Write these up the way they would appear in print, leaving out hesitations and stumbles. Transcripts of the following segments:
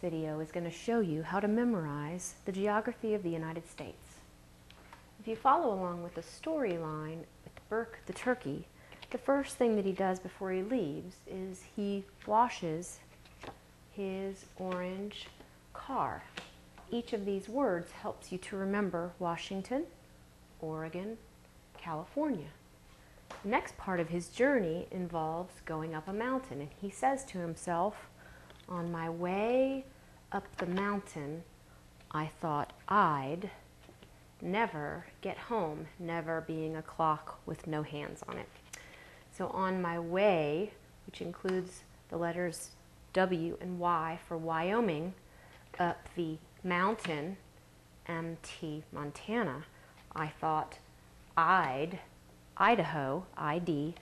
video is going to show you how to memorize the geography of the United States. If you follow along with the storyline with Burke the turkey, the first thing that he does before he leaves is he washes his orange car. Each of these words helps you to remember Washington, Oregon, California. The next part of his journey involves going up a mountain, and he says to himself, "On my way up the mountain, I thought I'd never get home," never being a clock with no hands on it. So on my way, which includes the letters W and Y for Wyoming, up the mountain, MT, Montana, I thought I'd, Idaho, ID,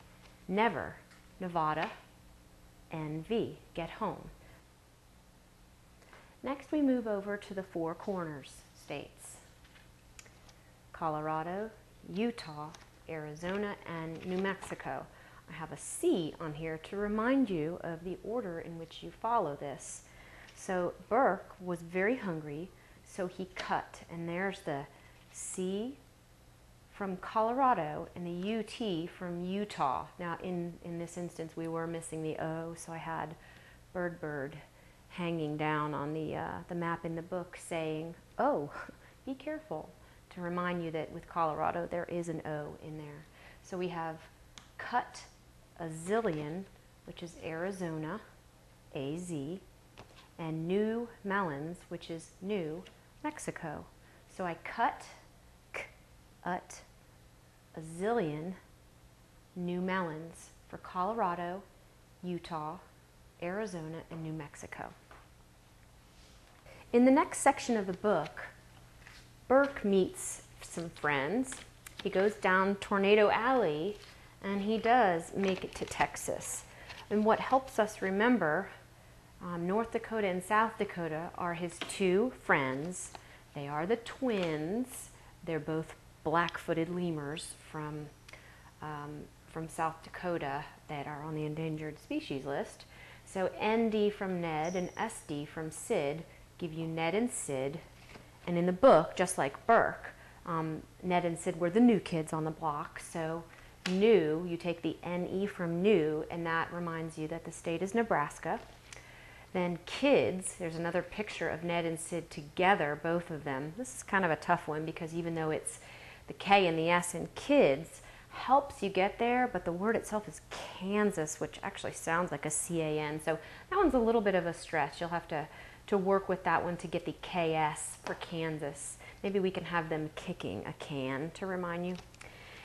never, Nevada, NV, get home. Next we move over to the Four Corners states: Colorado, Utah, Arizona, and New Mexico. I have a C on here to remind you of the order in which you follow this. So Burke was very hungry, so he cut, and there's the C from Colorado and the UT from Utah. Now in this instance we were missing the O, so I had bird hanging down on the map in the book saying, "Oh, be careful," to remind you that with Colorado there is an O in there. So we have cut a zillion, which is Arizona, AZ, and New Melons, which is New Mexico. So I cut a zillion New Melons for Colorado, Utah, Arizona, and New Mexico. In the next section of the book, Burke meets some friends. He goes down Tornado Alley, and he does make it to Texas. And what helps us remember North Dakota and South Dakota are his two friends. They are the twins. They're both black-footed lemurs from South Dakota that are on the endangered species list. So ND from Ned and SD from Sid give you Ned and Sid. And in the book, just like Burke, Ned and Sid were the new kids on the block. So new, you take the NE from new, and that reminds you that the state is Nebraska. Then kids, there's another picture of Ned and Sid together, both of them. This is kind of a tough one because even though it's the K and the S in kids, helps you get there, but the word itself is Kansas, which actually sounds like a C-A-N. So that one's a little bit of a stretch. You'll have to work with that one to get the KS for Kansas. Maybe we can have them kicking a can to remind you.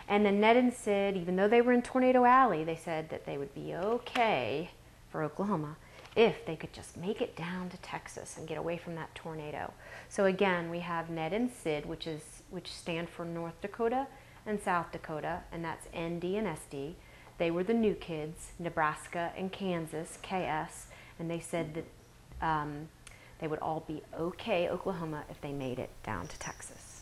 And then Ned and Sid, even though they were in Tornado Alley, they said that they would be okay for Oklahoma if they could just make it down to Texas and get away from that tornado. So again, we have Ned and Sid, which stand for North Dakota and South Dakota, and that's ND and SD. They were the new kids, Nebraska and Kansas, KS, and they said that they would all be okay, Oklahoma, if they made it down to Texas.